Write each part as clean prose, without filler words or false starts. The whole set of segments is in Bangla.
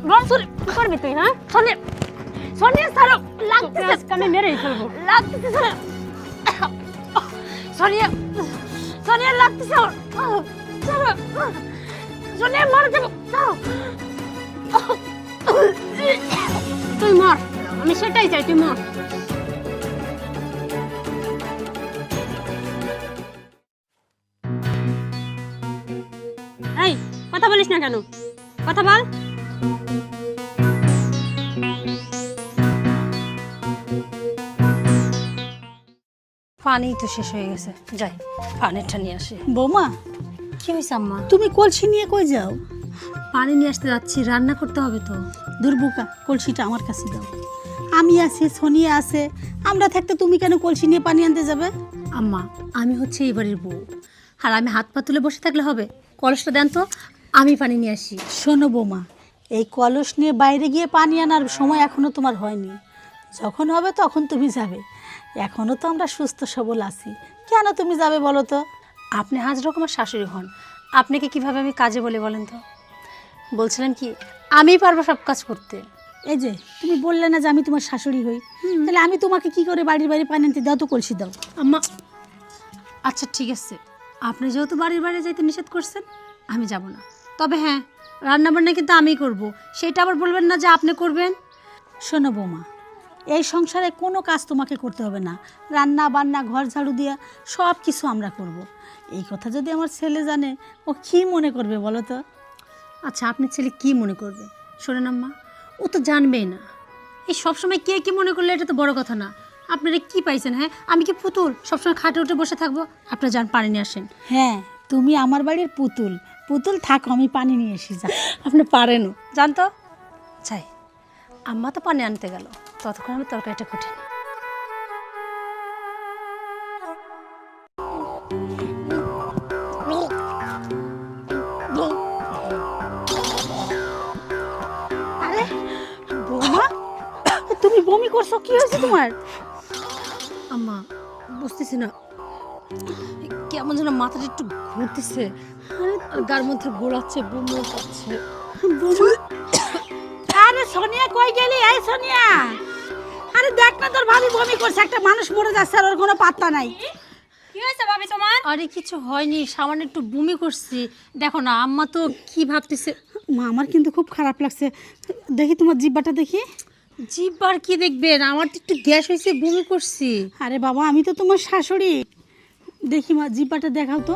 রনসুর কি করবি তুই? হ্যাঁ সোনিয়া, সোনিয়া ছাড়ো, লাগতেছে, আমি মেরেই ফেলবো, লাগতেছে ছাড়ো। সোনিয়া, সোনিয়া লাগতেছে, ছাড়ো, সোনিয়া মরে যাবো, ছাড়ো। তুই মর, আমি সেটাই চাই, তুই মর। এই কথা বলিস না কেন? কথা বল। পানি তো শেষ হয়ে গেছে, যাই পানিটা নিয়ে আসি। বৌমা, কি হয়েছে আম্মা? তুমি কলসি নিয়ে কই যাও? পানি নিয়ে আসতে যাচ্ছি, রান্না করতে হবে তো। দুর্বুকা, কলসিটা আমার কাছে দাও। আমি আছি, সোনিয়া আছে, আমরা থাকতে তুমি কেন কলসি নিয়ে পানি আনতে যাবে? আম্মা, আমি হচ্ছে এই বাড়ির বউ, আর আমি হাত পা তুলে বসে থাকলে হবে? কলসটা দেন তো, আমি পানি নিয়ে আসি। শোনো বৌমা, এই কলস নিয়ে বাইরে গিয়ে পানি আনার সময় এখনো তোমার হয়নি। যখন হবে তখন তুমি যাবে। এখনো তো আমরা সুস্থ সবল আছি, কেন তুমি যাবে বলো তো? আপনি হাজার রকমের শাশুড়ি হন, আপনাকে কিভাবে আমি কাজে বলে বলেন তো? বলছিলেন কি আমি পারবো সব কাজ করতে? এই যে তুমি বললে না যে আমি তোমার শাশুড়ি হই, তাহলে আমি তোমাকে কি করে বাড়ির বাইরে পানি আনতে? দাও তো কলসি দাও। আম্মা আচ্ছা ঠিক আছে, আপনি যেহেতু বাড়ির বাইরে যাইতে নিষেধ করছেন, আমি যাব না। তবে হ্যাঁ, রান্নাবান্না কিন্তু আমিই করব, সেটা আবার বলবেন না যে আপনি করবেন। শোনো বৌমা, এই সংসারে কোনো কাজ তোমাকে করতে হবে না। রান্না বান্না, ঘর ঝাড়ু দিয়া সব কিছু আমরা করব। এই কথা যদি আমার ছেলে জানে, ও কী মনে করবে বলো তো? আচ্ছা, আপনার ছেলে কি মনে করবে? শোনেন আম্মা, ও তো জানবেই না। এই সবসময় কে কি মনে করলে এটা তো বড় কথা না। আপনারা কি পাইছেন? হ্যাঁ, আমি কি পুতুল সবসময় খাটে উঠে বসে থাকবো? আপনারা যান পানি নিয়ে আসেন। হ্যাঁ, তুমি আমার বাড়ির পুতুল, পুতুল থাকো, আমি পানি নিয়ে এসি। যা। আপনি পারেনও, জান তো। চাই আম্মা তো পানি আনতে গেল, ততক্ষণ আমি তরকারিটা কুটে নিই। আরে বৌমা, তুমি বমি করছো, কি হয়েছে তোমার? আম্মা বুঝতেছি না, কেমন যেন মাথাটা একটু ঘুরতেছে, আর গার মধ্যে গোড়াচ্ছে, বমিও পাচ্ছে। বৌমা, আরে সোনিয়া কই গেলি? এই সোনিয়া, আরে দেখ না তোর ভাবি বমি করছে, একটা মানুষ মরে যাচ্ছে আর ওর কোনো পাত্তা নাই। কি হয়েছে ভাবি তোমার? আরে কিছু হয়নি, সামান্য একটু বমি করছি। দেখো না আম্মা তো কি ভাবতেছে। মা, আমার কিন্তু খুব খারাপ লাগছে। দেখি তোমার জিহ্বাটা দেখি। জিহ্বার কি দেখবেন, আমার তো একটু গ্যাস হয়েছে, বমি করছি। আরে বাবা, আমি তো তোমার শাশুড়ি। দেখি মা, জিহ্বাটা দেখাও তো।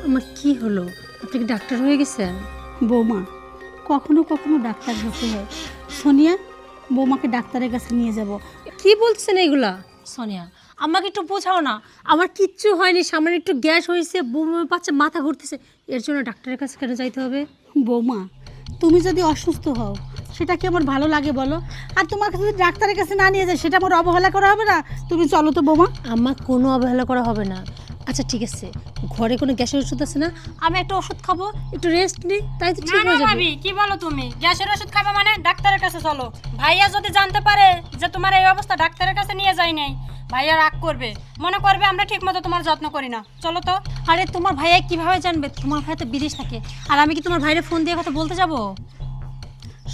আমার কি হলো? আপনি কি ডাক্তার হয়ে গেছেন? বৌমা, কখনো কখনো ডাক্তার হতে হয়। সোনিয়া, বৌমাকে ডাক্তারের কাছে নিয়ে যাব। কি বলছেন এগুলা? সোনিয়া, আমাকে একটু বোঝাও না। আমার কিচ্ছু হয়নি, সামান্য একটু গ্যাস হয়েছে, বমি পাচ্ছে, মাথা ঘুরতেছে, এর জন্য ডাক্তারের কাছে কেন যাইতে হবে? বৌমা, তুমি যদি অসুস্থ হও সেটা কি আমার ভালো লাগে বলো? আর তোমাকে যদি ডাক্তারের কাছে না নিয়ে যায় সেটা আমার অবহেলা করা হবে না? তুমি চলো তো বৌমা। আমার কোনো অবহেলা করা হবে না। আচ্ছা ঠিক আছে, ঘরে কোনো গ্যাসের ওষুধ আছে না? আমি একটা ওষুধ খাবো, একটু রেস্ট নিই, তাই তো ঠিক না না হয়ে যাবে। ভাবি, কি বলো তুমি? গ্যাসের ওষুধ খাবে মানে? ডাক্তারের কাছে চলো। ভাইয়া যদি জানতে পারে যে তোমার এই অবস্থা, ডাক্তারের কাছে নিয়ে যাই নাই, ভাইয়া রাগ করবে, মনে করবে আমরা ঠিকমতো তোমার যত্ন করি না। চলো তো। আরে তোমার ভাইয়া কিভাবে জানবে? তোমার ভাই তো বিদেশ থাকে, আর আমি কি তোমার ভাইরে ফোন দিয়ে কথা বলতে যাব?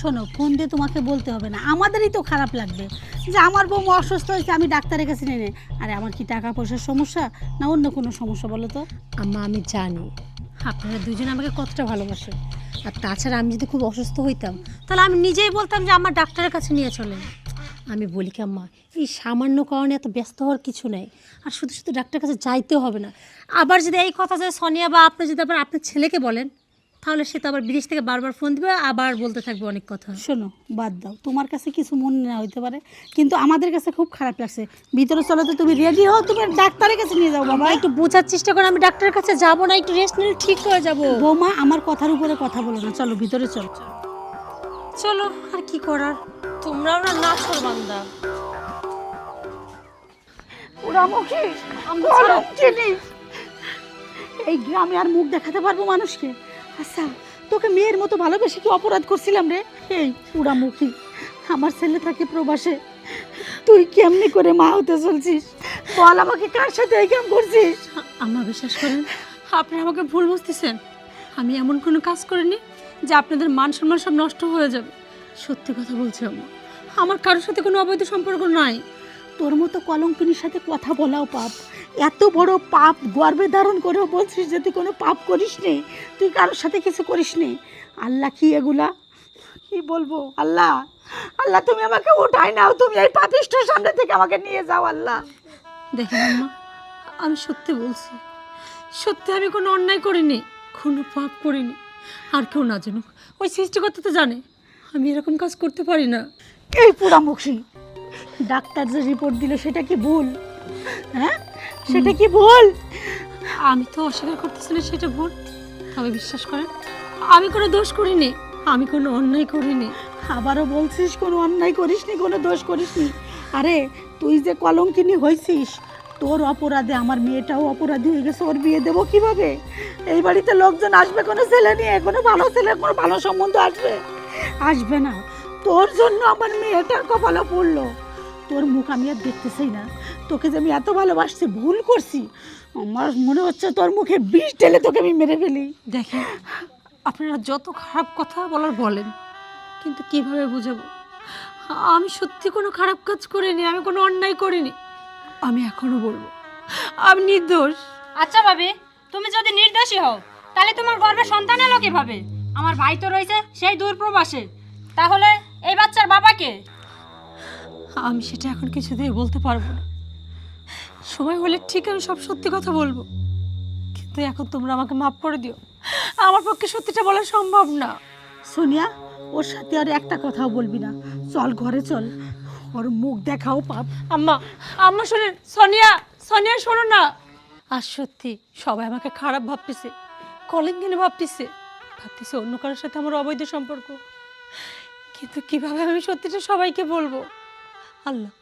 শোনো, ফোন দিয়ে তোমাকে বলতে হবে না, আমাদেরই তো খারাপ লাগবে যে আমার বউ অসুস্থ হয়েছে, আমি ডাক্তারের কাছে নিয়ে নেই। আরে আমার কি টাকা পয়সার সমস্যা না অন্য কোনো সমস্যা বলো তো? আম্মা, আমি জানি আপনারা দুজনে আমাকে কতটা ভালোবাসেন, আর তাছাড়া আমি যদি খুব অসুস্থ হইতাম তাহলে আমি নিজেই বলতাম যে আমার ডাক্তারের কাছে নিয়ে চলেন। আমি বলি কি আম্মা, এই সামান্য কারণে এত ব্যস্ত হওয়ার কিছু নাই, আর শুধু শুধু ডাক্তারের কাছে যাইতেও হবে না। আবার যদি এই কথা যে সোনিয়া বা আপনি যদি আবার আপনার ছেলেকে বলেন, তাহলে সে তো আবার বিদেশ থেকে বারবার ফোন দিবে, আবার বলতে থাকবে অনেক কথা। শোনো, বাদ দাও, তোমার কাছে কিছু মনে না হইতে পারে, কিন্তু আমাদের কাছে খুব খারাপ লাগছে। ভিতরে চলো তো, তুমি রেডি হও, তুমি ডাক্তারের কাছে নিয়ে যাও। বাবা, একটু বোঝার চেষ্টা করো, আমি ডাক্তারের কাছে যাব না, একটু রেস্ট নিলে ঠিক হয়ে যাব। বৌমা, আমার কথার উপরে কথা বলো না, চলো ভিতরে চলো। চলো, আর কি করার, তোমরাও না নাছর বান্দা। ওরামুখী, এই গ্রামে আর মুখ দেখাতে পারবো মানুষকে? আচ্ছা, তোকে মেয়ের মতো ভালোবেসে কি অপরাধ করছিলাম রে? এই পুরামুখী, আমার ছেলে থাকে প্রবাসে, তুই কেমনি করে মা হতে চলছিস? বল আমাকে কার সাথে এই কাম করছিস? আম্মা বিশ্বাস করেন, আপনি আমাকে ভুল বুঝতেছেন। আমি এমন কোনো কাজ করিনি যে আপনাদের মান সম্মান সব নষ্ট হয়ে যাবে। সত্যি কথা বলছি আম্মা, আমার কারোর সাথে কোনো অবৈধ সম্পর্ক নাই। তোর মতো কলঙ্কিনীর সাথে কথা বলাও পাপ, এত বড় পাপ গর্বে ধারণ করেও বলছিস যে তুই কোনো পাপ করিস নি, তুই কারোর সাথে কিছু করিস নি। আল্লাহ কি এগুলা কি বলবো? আল্লাহ, আল্লাহ তুমি আমাকে উঠাই নাও, তুমি এই পাপিষ্ঠর সামনে থেকে আমাকে নিয়ে যাও আল্লাহ। দেখেন আম্মা, আমি সত্যি বলছি, সত্যি আমি কোনো অন্যায় করিনি, কোনো পাপ করিনি। আর কেউ না জানুক, ওই সৃষ্টিকর্তা তো জানে আমি এরকম কাজ করতে পারি না। এই পোড়ামুখী ডাক্তার যে রিপোর্ট দিল সেটা কি ভুল? হ্যাঁ, সেটা কি ভুল? আমি তো অস্বীকার করতেছি না সেটা ভুল, তবে বিশ্বাস করেন আমি কোনো দোষ করিনি, আমি কোনো অন্যায় করিনি। আবারও বলছিস কোনো অন্যায় করিসনি, কোনো দোষ করিসনি। আরে তুই যে কলঙ্কিনী হয়েছিস, তোর অপরাধে আমার মেয়েটাও অপরাধী হয়ে গেছে। ওর বিয়ে দেবো কিভাবে? এই বাড়িতে লোকজন আসবে কোনো ছেলে নিয়ে, কোনো ভালো ছেলে, কোনো ভালো সম্বন্ধ আসবে? আসবে না। তোর জন্য আমার মেয়েটার কপালে পড়লো। তোর মুখ আমি আর দেখতে চাই না। তোকে যে আমি এত ভালোবাসছি, ভুল করছি। আমার মনে হচ্ছে তোর মুখে বিষ ঢেলে তোকে আমি মেরে ফেলি। দেখেন, আপনারা যত খারাপ কথা বলার বলেন, কিন্তু কিভাবে বুঝাবো আমি সত্যি কোনো খারাপ কাজ করিনি, আমি কোনো অন্যায় করিনি। আমি এখনো বলবো আমি নির্দোষ। আচ্ছা ভাবি, তুমি যদি নির্দোষী হও তাহলে তোমার গর্ভে সন্তান এলো কিভাবে? আমার ভাই তো রয়েছে সেই দূর প্রবাসে, তাহলে এই বাচ্চার বাবাকে? আমি সেটা এখন কিছু দিয়ে বলতে পারবো না, সময় হলে ঠিক আমি সব সত্যি কথা বলবো। কিন্তু এখন তোমরা আমাকে মাফ করে দিও, আমার পক্ষে সত্যিটা বলা সম্ভব না। সোনিয়া, ওর সাথে আর একটা কথাও বলবি না। চল ঘরে চল, ওর মুখ দেখাও পাপ। আম্মা, আম্মা শোনেন, সোনিয়া, সোনিয়া শোনো না। আর সত্যি সবাই আমাকে খারাপ ভাবতেছে, কলিঙ্গিনী ভাবতেছে অন্য কারোর সাথে আমার অবৈধ সম্পর্ক। কিন্তু কিভাবে আমি সত্যিটা সবাইকে বলবো? আল্লাহ,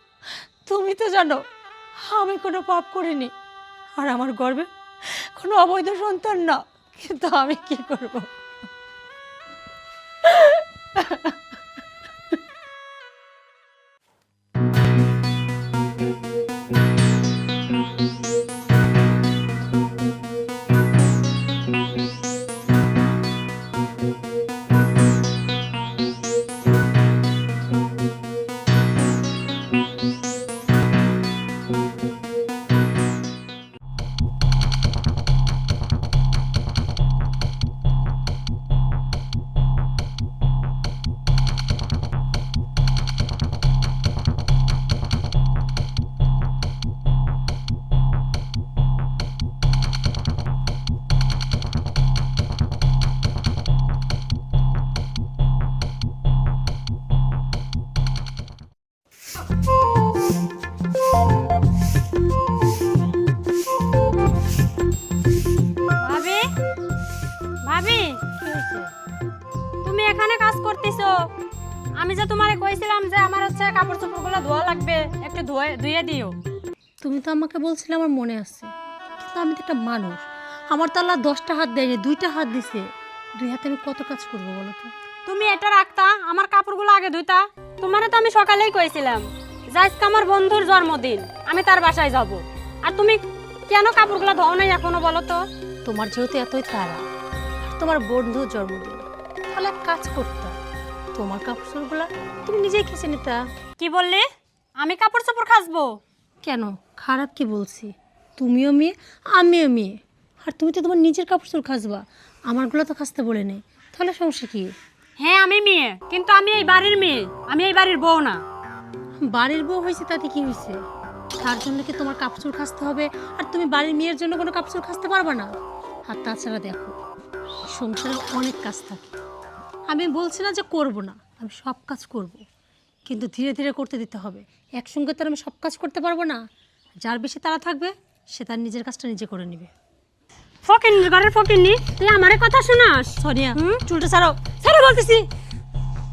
তুমি তো জানো আমি কোনো পাপ করিনি, আর আমার গর্ভে কোনো অবৈধ সন্তান না। কিন্তু আমি কি করব? ভাবি, ভাবি, তুমি এখানে কাজ করতেছো? আমি যে তোমারে কইছিলাম যে আমার হচ্ছে কাপড় চোপড়গুলো ধোয়া লাগবে, একটু ধুয়ে দিও। তুমি তো আমাকে বলছিলে, আমার মনে আছে, কিন্তু আমি তো একটা মানুষ, আমার তো আল্লাহ 10টা হাত দেয়নি, 2টা হাত দিছে। 2 হাতে আমি কত কাজ করবো বলো তো? তুমি এটা রাখতা, আমার কাপড়গুলো আগে ধুইতা। তোমারে তো আমি সকালেই কইছিলাম যে আজকে আমার বন্ধুর জন্মদিন, আমি তার বাসায় যাব। আর তুমি কেন কাপড়গুলো ধোও নাই এখনো বলো তো? তোমার যেহেতু এতই তাড়া, আর তোমার বন্ধুর জন্মদিন, তাহলে এক কাজ করতাম, তোমার কাপড়গুলো তুমি নিজেই খেঁচে নিতা। কি বললে? আমি কাপড় চোপড় খাসবো? কেন, খারাপ কি বলছি? তুমিও মেয়ে, আমিও মেয়ে, আর তুমি তো তোমার নিজের কাপড় খাসবা, আমারগুলো তো খাসতে বলে নেই, তাহলে সমস্যা কি? হ্যাঁ আমি মেয়ে, কিন্তু আমি এই বাড়ির মেয়ে, আমি এই বাড়ির বউ না। বাড়ির বউ হয়েছে তাতে কি হয়েছে? তার জন্য কি তোমার কাপড় খাসতে হবে, আর তুমি বাড়ির মেয়ের জন্য কোনো কাপড় খাসতে পারবে না? আর তাছাড়া দেখো, সংসারের অনেক কাজ থাকে, আমি বলছি না যে করব না, আমি সব কাজ করব, কিন্তু ধীরে ধীরে করতে দিতে হবে। একসঙ্গে তো আর আমি সব কাজ করতে পারবো না। যার বেশি তাড়া থাকবে সে তার নিজের কাজটা নিজে করে নেবে। ফকিন ঘরের ফকিন্নি, তুই আমারে কথা শোনাস? সোনিয়া, চুলটা ছাড়ো, ছাড়ো বলতেছি।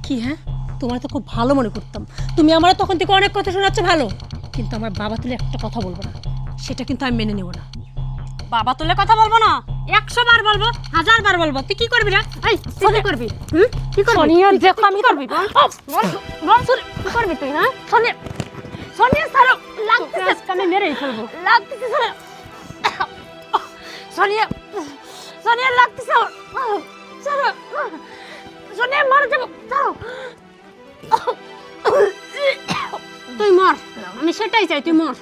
কি হ্যাঁ, তোমার তো খুব ভালো মনে করতাম, তুমি আমার তখন থেকে অনেক কথা শোনাচ্ছ ভালো, কিন্তু আমার বাবা তুলে একটা কথা বলবো না, সেটা কিন্তু আমি মেনে নেব না। বাবা তুলে কথা বলবো না? 100 বার বলবো, 1000 বার বলবো। তুই কি করবি রে? এই তুই কি করবি? কি করবি? সোনিয়া, দেখো আমি কি করবি? বল বল, কি করবি তুই? হ্যাঁ সোনিয়া, সোনিয়া ছাড়ো, লাগতেছে, আজকে আমি মেরেই ফেলবো। লাগতেছে সোনিয়া, সোনিয়া লাগতেছে, ছাড়ো সোনিয়া, মার যাবো, ছাড়ো। তুই মর, আমি সেটাই চাই, তুই মর।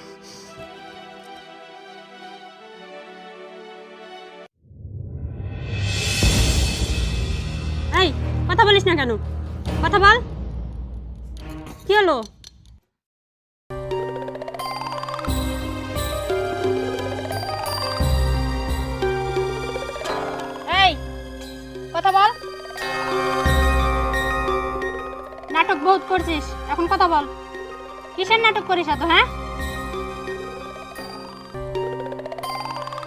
এই কথা বলিস না কেন? কথা বল, কি হলো? এই কথা বল। নাটক বহুত করছিস, এখন কথা বল। কিসের নাটক করিস এত? হ্যাঁ,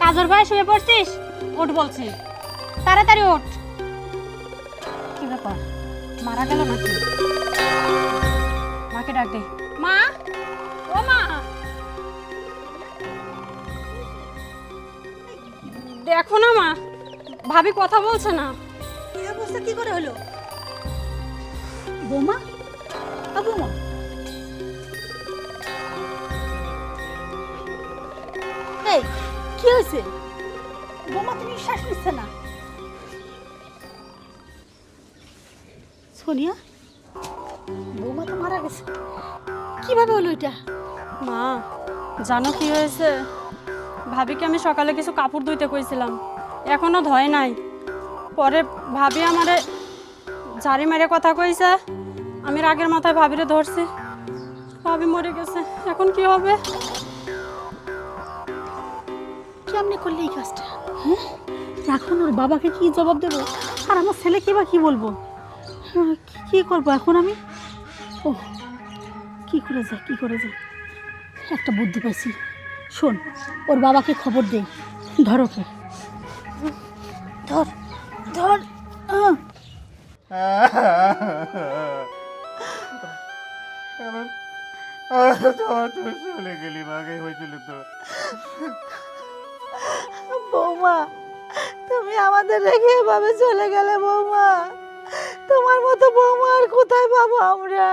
কাজর ভাই শুয়ে পড়ছিস? ওঠ বলছি, তাড়াতাড়ি ওঠ। কি ব্যাপার, মারা গেল নাকি? মাকে ডাক দে। মা, ও মা, দেখো না মা, ভাবি কথা বলছে না। এই অবস্থা কি করে হলো? বৌমা, ও বৌমা, এই কি হয়েছে? বৌমা তুমি শ্বাস নিচ্ছে না? সোনিয়া, বৌমা তো মারা গেছে, কিভাবে হলো এটা? মা জানো কি হয়েছে? ভাবিকে আমি সকালে কিছু কাপড় ধুইতে কইছিলাম, এখনো ধয় নাই। পরে ভাবি আমারে ঝাড়ি মেরে কথা কইছে, আমি রাগের মাথায় ভাবিরে ধরছি, ভাবি মরে গেছে। এখন কি হবে? কেমনে করলে এই কাজটা? হ্যাঁ, এখন ওর বাবাকে কি জবাব দেবো, আর আমার ছেলেকে বা কি বলবো? কি করবো এখন আমি? ও, কি করে যায়, কি করে যায়? একটা বুদ্ধি পাইছি, শোন, ওর বাবাকে খবর দেই। ধর ওকে, ধর ধর। চলে গেলি মাকে হয়েছিল তো। বৌমা, তুমি আমাদের রেখে এভাবে চলে গেলে বৌমা। তোমার মতো বৌমা আর কোথায় পাবো আমরা?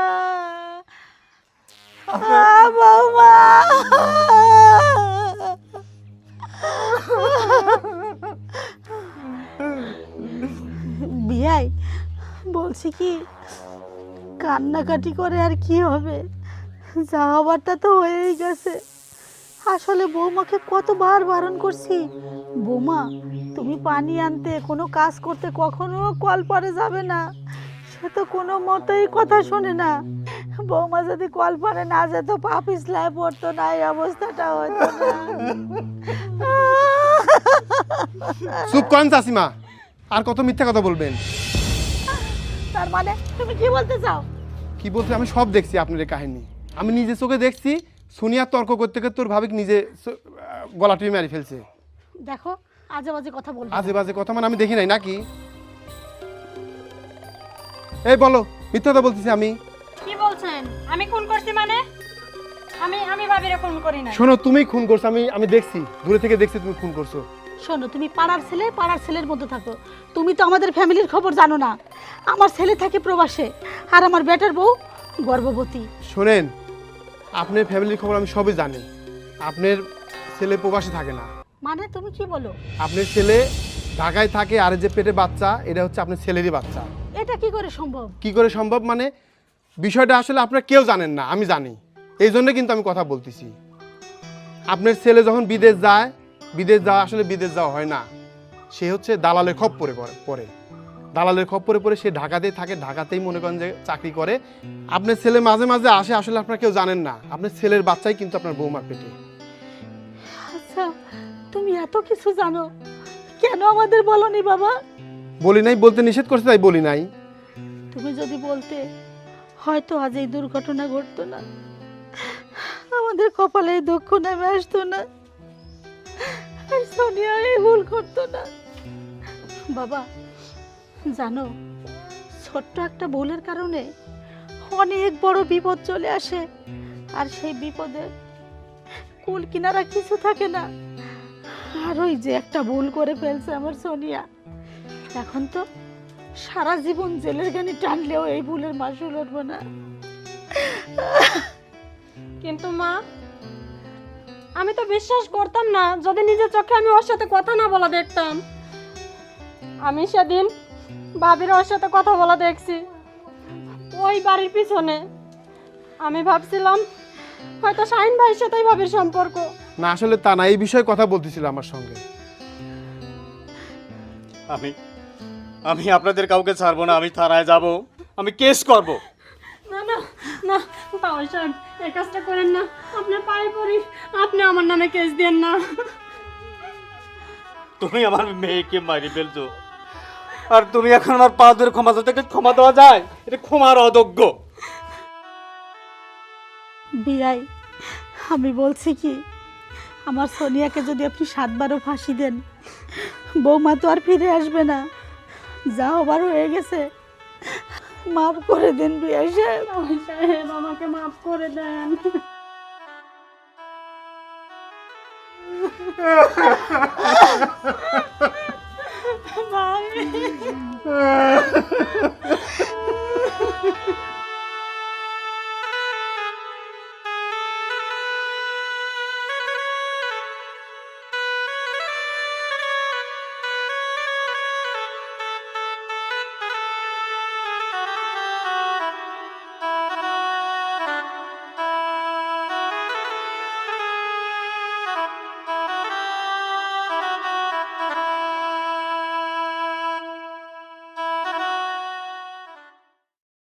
বৌমা, বিয়াই বলছি কি, কান্নাকাটি করে আর কি হবে? যা হবারটা তো হয়েই গেছে। আসলে বৌমাকে কতবার বারণ করছি, বৌমা তুমি পানি আনতে, কোনো কাজ করতে কখনো কল পরে যাবে না। সে তো কোনো মতেই কথা শোনে না। বৌমা যদি কল পরে না যেত, পা পিছলায় পড়তো না, এই অবস্থাটা হতো না। চুপ করেন চাষিমা, আর কত মিথ্যা কথা বলবেন? তার মানে তুমি কি বলতে চাও? কি বলতে, আমি সব দেখছি আপনার এই কাহিনী, আমি নিজে চোখে দেখছি। সোনিয়া তর্ক করতে করতে তোর ভাবিক নিজে গলা টিপে মেরে ফেলছে। দেখো, আজে বাজে কথা বলবো না। আজে বাজে কথা মানে আমি দেখি নাই নাকি? এই বলো, মিথ্যা কথা বলতেছি আমি? কি বলছেন? আমি খুন করছি মানে? আমি ভাবিরে খুন করি না। শোনো, তুমি খুন করছো, আমি দেখছি, দূরে থেকে দেখছি তুমি খুন করছো। শোনো, তুমি পাড়ার ছেলে, পাড়ার ছেলের মধ্যে থাকো। তুমি তো আমাদের ফ্যামিলির খবর জানো না। আমার ছেলে থাকে প্রবাসে, আর আমার বেটার বউ গর্ভবতী। শোনেন, আপনার ফ্যামিলির খবর আমি সবই জানি। আপনার ছেলে প্রবাসে থাকে না। মানে তুমি কি বলো? আপনার ছেলে ঢাকায় থাকে, আর যে পেটে বাচ্চা, এটা হচ্ছে আপনার ছেলেরই বাচ্চা। এটা কি করে সম্ভব? কি করে সম্ভব মানে? বিষয়টা আসলে আপনারা কেউ জানেন না, আমি জানি, এই জন্য কিন্তু আমি কথা বলতেছি। আপনার ছেলে যখন বিদেশ যায়, বিদেশ যাওয়া আসলে বিদেশ যাওয়া হয় না, সে হচ্ছে দালালের খপ্পরে পড়ে। দালালের খপ্পরে পড়ে সে ঢাকাতেই থাকে, ঢাকাতেই মনে করেন যে চাকরি করে। আপনার ছেলে মাঝে মাঝে আসে, আসলে আপনারা কেউ জানেন না, আপনার ছেলের বাচ্চাই কিন্তু আপনার বৌমার পেটে। আচ্ছা, তুমি এত কিছু জানো, কেন আমাদের বলনি বাবা? বলি নাই, বলতে নিষেধ করছে তাই বলি নাই। তুমি যদি বলতে, হয়তো আজ এই দুর্ঘটনা ঘটতো না, আমাদের কপালে এই দুঃখ নেমে আসতো না, আর সোনিয়া এই ভুল করতো না। বাবা জানো, ছোট্ট একটা ভুলের কারণে অনেক বড় বিপদ চলে আসে, আর সেই বিপদে কুল কিনারা কিছু থাকে না। আর ওই যে একটা ভুল করে ফেলছে আমার সোনিয়া, এখন তো সারা জীবন জেলের গানি টানলেও এই ভুলের মাসুল উঠবো না। কিন্তু মা, আমি তো বিশ্বাস করতাম না যদি নিজের চোখে আমি ওর সাথে কথা না বলা দেখতাম। আমি সেদিন ভাবির ওর সাথে কথা বলা দেখছি ওই বাড়ির পিছনে। আমি ভাবছিলাম হয়তো শাহিন ভাইয়ের সাথেই ভাবির সম্পর্ক। না আসলে তা না, এই বিষয়ে কথা বলতেছিল আমার সঙ্গে। আমি আমি আপনাদের কাউকে ছাড়বো না, আমি থানায় যাব, আমি কেস করব। না না না তাও সাহেব এই কাজটা করেন না, আপনার পায়ে পড়ি, আপনি আমার নামে কেস দেন না। তুমি আমার মেয়েকে মারি ফেলছো, আর তুমি এখন আমার পা ধরে ক্ষমা চাও, তাকে ক্ষমা দেওয়া যায়? এটা ক্ষমার অযোগ্য। বিয়াই, আমি বলছি কি, আমার সোনিয়াকে যদি আপনি 7 বারও ফাঁসি দেন, বৌমা তো আর ফিরে আসবে না। যা হবার হয়ে গেছে, মাফ করে দেন বিয়াই সাহেব। সাহেব আমাকে মাফ করে দেন।